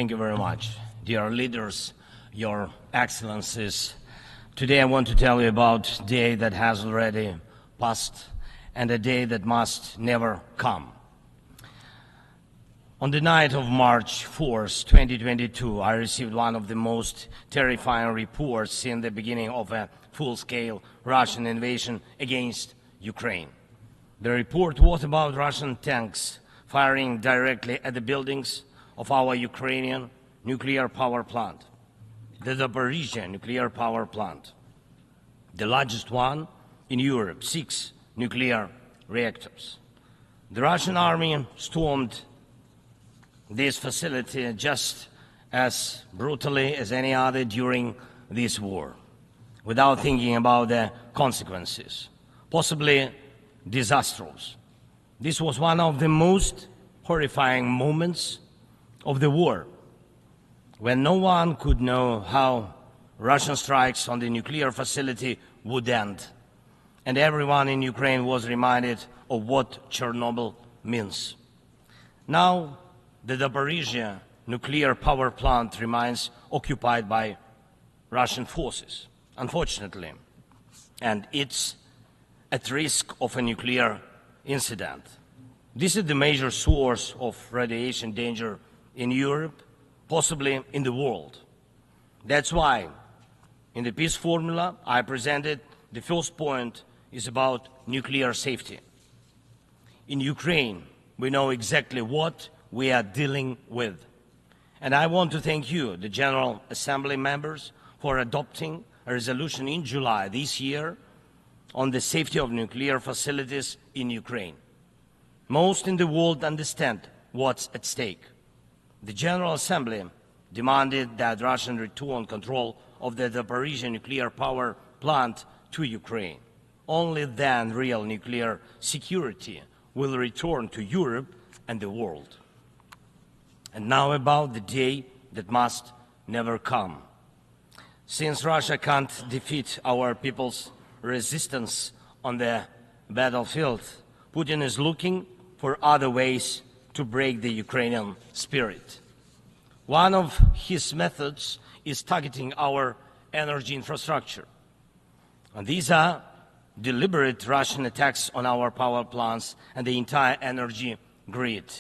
Thank you very much, dear leaders, your excellencies. Today I want to tell you about a day that has already passed and a day that must never come. On the night of March 4th, 2022, I received one of the most terrifying reports since the beginning of a full-scale Russian invasion against Ukraine. The report was about Russian tanks firing directly at the buildings of our Ukrainian nuclear power plant, the Zaporizhzhia nuclear power plant, the largest one in Europe, 6 nuclear reactors. The Russian army stormed this facility just as brutally as any other during this war, without thinking about the consequences, possibly disastrous. This was one of the most horrifying moments of the war, when no one could know how Russian strikes on the nuclear facility would end, and everyone in Ukraine was reminded of what Chernobyl means. Now, the Zaporizhzhia nuclear power plant remains occupied by Russian forces, unfortunately, and it's at risk of a nuclear incident. This is the major source of radiation danger in Europe, possibly in the world. That's why, in the peace formula I presented, the first point is about nuclear safety. In Ukraine, we know exactly what we are dealing with. And I want to thank you, the General Assembly members, for adopting a resolution in July this year on the safety of nuclear facilities in Ukraine. Most in the world understand what's at stake. The General Assembly demanded that Russian return control of the Zaporizhzhia nuclear power plant to Ukraine. Only then real nuclear security will return to Europe and the world. And now about the day that must never come. Since Russia can't defeat our people's resistance on the battlefield, Putin is looking for other ways to break the Ukrainian spirit. One of his methods is targeting our energy infrastructure. And these are deliberate Russian attacks on our power plants and the entire energy grid.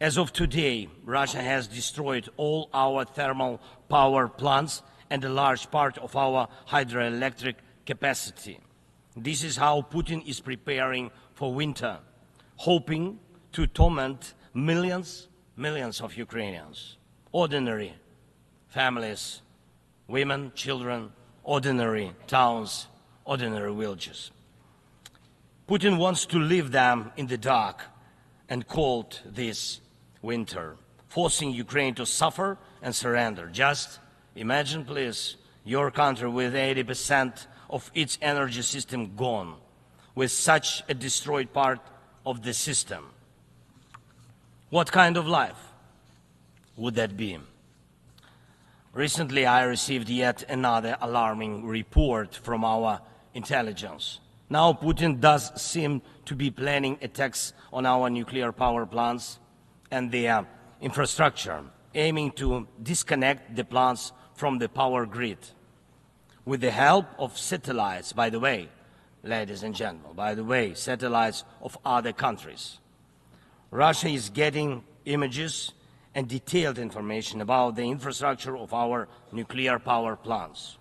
As of today, Russia has destroyed all our thermal power plants and a large part of our hydroelectric capacity. This is how Putin is preparing for winter, hoping to torment millions of Ukrainians, ordinary families, women, children, ordinary towns, ordinary villages. Putin wants to leave them in the dark and cold this winter, forcing Ukraine to suffer and surrender. Just imagine, please, your country with 80% of its energy system gone, with such a destroyed part of the system. What kind of life would that be? Recently, I received yet another alarming report from our intelligence. Now Putin does seem to be planning attacks on our nuclear power plants and their infrastructure, aiming to disconnect the plants from the power grid. With the help of satellites, by the way, ladies and gentlemen, satellites of other countries. Russia is getting images and detailed information about the infrastructure of our nuclear power plants.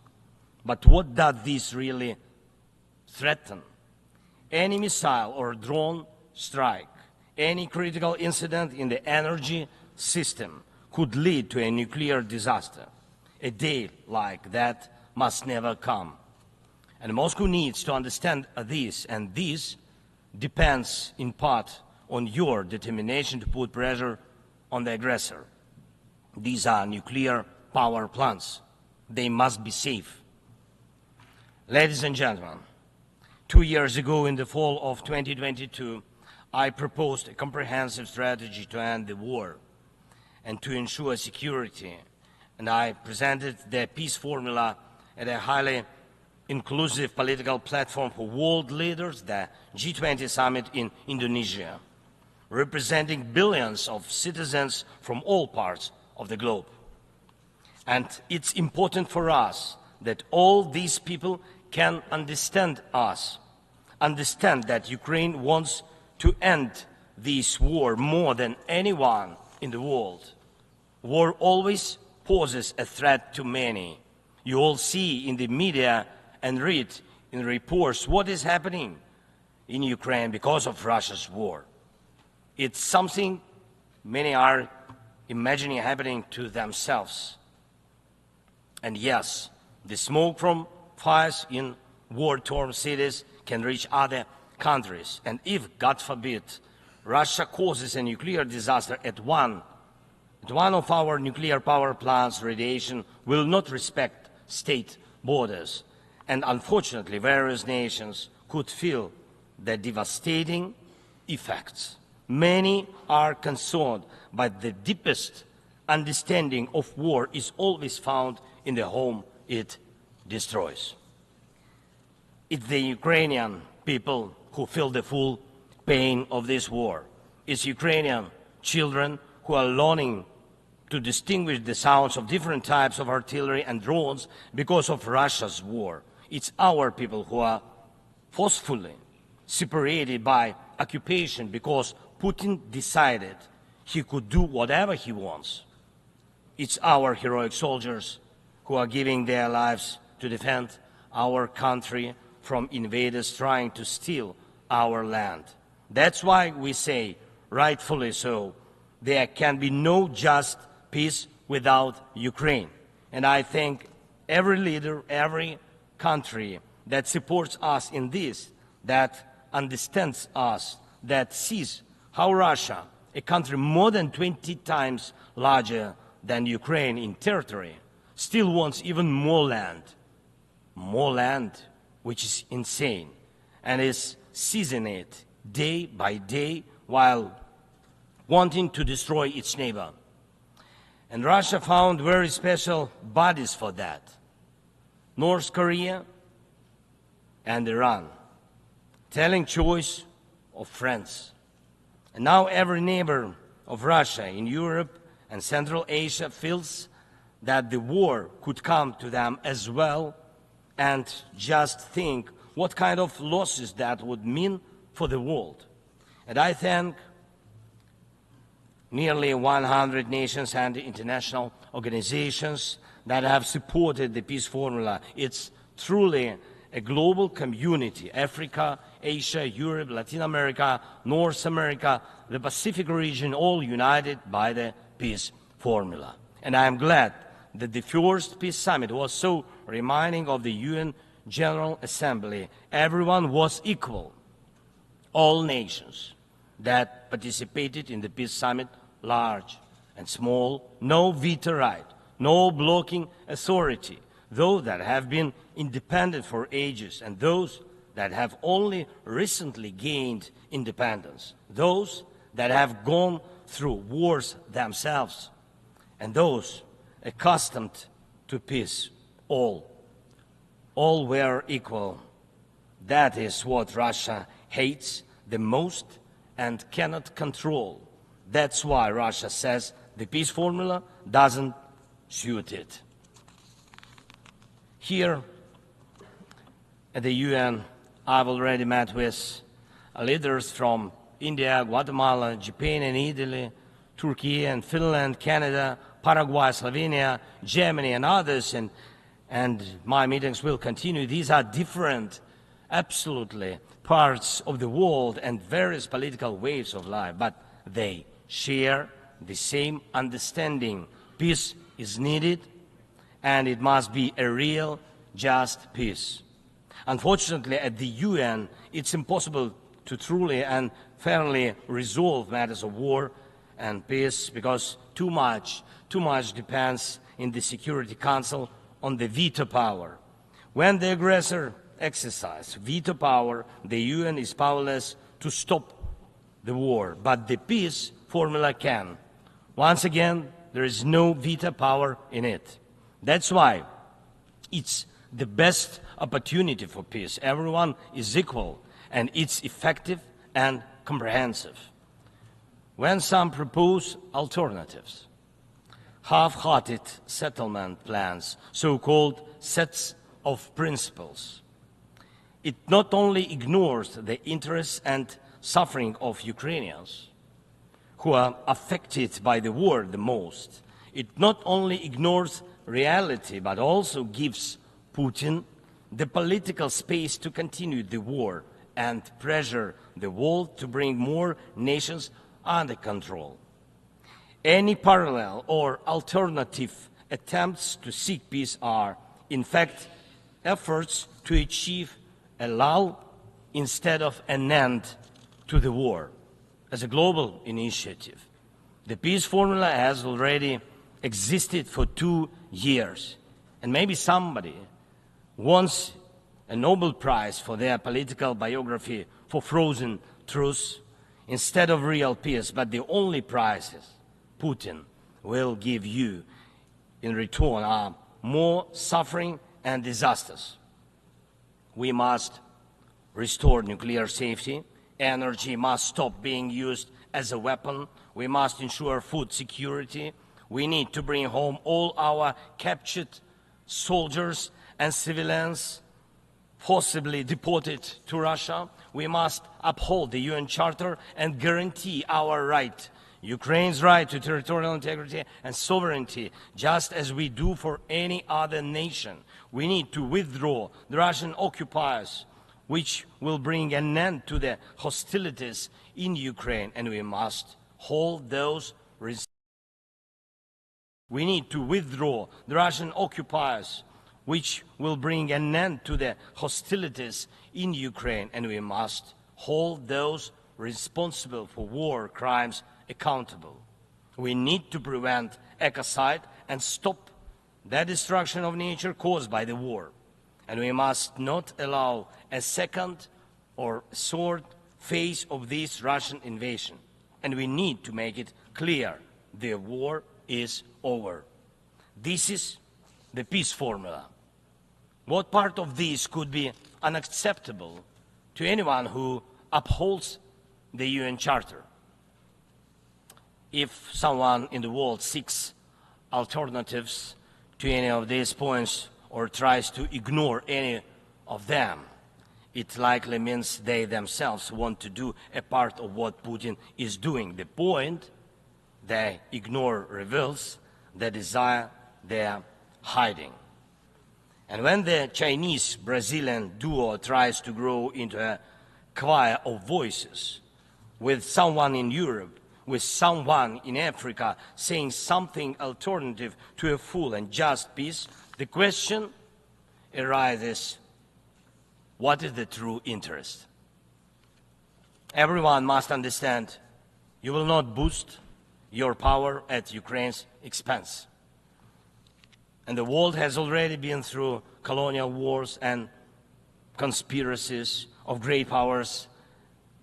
But what does this really threaten? Any missile or drone strike, any critical incident in the energy system could lead to a nuclear disaster. A day like that must never come. And Moscow needs to understand this, and this depends in part on your determination to put pressure on the aggressor. These are nuclear power plants. They must be safe. Ladies and gentlemen, 2 years ago, in the fall of 2022, I proposed a comprehensive strategy to end the war and to ensure security, and I presented the peace formula at a highly inclusive political platform for world leaders, the G20 summit in Indonesia, representing billions of citizens from all parts of the globe. And it's important for us that all these people can understand us, understand that Ukraine wants to end this war more than anyone in the world. War always poses a threat to many. You all see in the media and read in reports what is happening in Ukraine because of Russia's war. It's something many are imagining happening to themselves. And yes, the smoke from fires in war-torn cities can reach other countries. And if, God forbid, Russia causes a nuclear disaster at one of our nuclear power plants, radiation will not respect state borders. And unfortunately, various nations could feel the devastating effects. Many are concerned, but the deepest understanding of war is always found in the home it destroys. It's the Ukrainian people who feel the full pain of this war. It's Ukrainian children who are learning to distinguish the sounds of different types of artillery and drones because of Russia's war. It's our people who are forcefully separated by occupation because Putin decided he could do whatever he wants. It's our heroic soldiers who are giving their lives to defend our country from invaders trying to steal our land. That's why we say, rightfully so, there can be no just peace without Ukraine. And I thank every leader, every country that supports us in this, that understands us, that sees how Russia, a country more than 20 times larger than Ukraine in territory, still wants even more land, which is insane, and is seizing it day by day while wanting to destroy its neighbor. And Russia found very special bodies for that: North Korea and Iran, telling choice of friends. And now every neighbor of Russia in Europe and Central Asia feels that the war could come to them as well, and just think what kind of losses that would mean for the world. And I thank nearly 100 nations and international organizations that have supported the peace formula. It's truly a global community: Africa, Asia, Europe, Latin America, North America, the Pacific region, all united by the peace formula. And I am glad that the first peace summit was so reminding of the UN General Assembly. Everyone was equal. All nations that participated in the peace summit, large and small, no veto right, no blocking authority, those that have been independent for ages and those that have only recently gained independence, those that have gone through wars themselves, and those accustomed to peace, all were equal. That is what Russia hates the most and cannot control. That's why Russia says the peace formula doesn't suit it. Here at the UN, I've already met with leaders from India, Guatemala, Japan and Italy, Turkey and Finland, Canada, Paraguay, Slovenia, Germany and others, and my meetings will continue. These are different, absolutely, parts of the world and various political waves of life, but they share the same understanding. Peace is needed, and it must be a real, just peace. Unfortunately, at the UN, it's impossible to truly and fairly resolve matters of war and peace because too much depends in the Security Council on the veto power. When the aggressor exercises veto power, the UN is powerless to stop the war, but the peace formula can. Once again, there is no veto power in it. That's why it's the best opportunity for peace. Everyone is equal, and it's effective and comprehensive. When some propose alternatives, half-hearted settlement plans, so-called sets of principles. It not only ignores the interests and suffering of Ukrainians, who are affected by the war the most. It not only ignores reality, but also gives Putin the political space to continue the war and pressure the world to bring more nations under control. Any parallel or alternative attempts to seek peace are, in fact, efforts to achieve a lull instead of an end to the war. As a global initiative, the peace formula has already existed for 2 years, and maybe somebody wants a Nobel Prize for their political biography for frozen truths instead of real peace, but the only prizes Putin will give you in return are more suffering and disasters. We must restore nuclear safety. Energy must stop being used as a weapon. We must ensure food security. We need to bring home all our captured soldiers and civilians forcibly deported to Russia. We must uphold the UN Charter and guarantee our right, Ukraine's right to territorial integrity and sovereignty, just as we do for any other nation. We need to withdraw the Russian occupiers, which will bring an end to the hostilities in Ukraine, and we must hold those We need to withdraw the Russian occupiers, which will bring an end to the hostilities in Ukraine, and we must hold those responsible for war crimes accountable. We need to prevent ecocide and stop the destruction of nature caused by the war. And we must not allow a second or third phase of this Russian invasion. And we need to make it clear the war is over. This is the peace formula. What part of this could be unacceptable to anyone who upholds the UN Charter? If someone in the world seeks alternatives to any of these points or tries to ignore any of them, it likely means they themselves want to do a part of what Putin is doing. The point they ignore reveals the desire they're hiding. And when the Chinese-Brazilian duo tries to grow into a choir of voices, with someone in Europe, with someone in Africa saying something alternative to a full and just peace, the question arises, what is the true interest? Everyone must understand you will not boost your power at Ukraine's expense. And the world has already been through colonial wars and conspiracies of great powers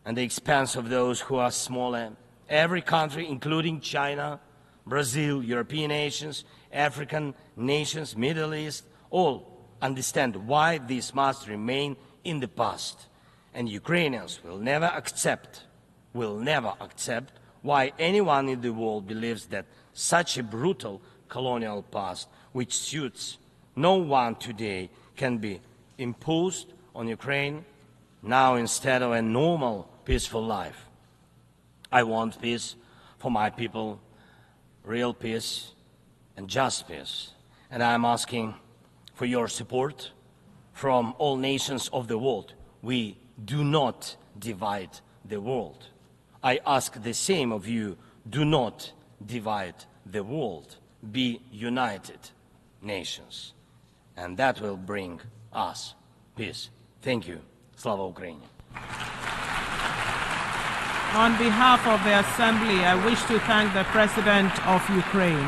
at the expense of those who are smaller. Every country, including China, Brazil, European nations, African nations, Middle East, all understand why this must remain in the past. And Ukrainians will never accept why anyone in the world believes that such a brutal colonial past, which suits no one today, can be imposed on Ukraine now instead of a normal, peaceful life. I want peace for my people, real peace and just peace. And I'm asking for your support from all nations of the world. We do not divide the world. I ask the same of you, do not divide the world. Be united nations. And that will bring us peace. Thank you. Slava Ukraini. On behalf of the Assembly, I wish to thank the President of Ukraine.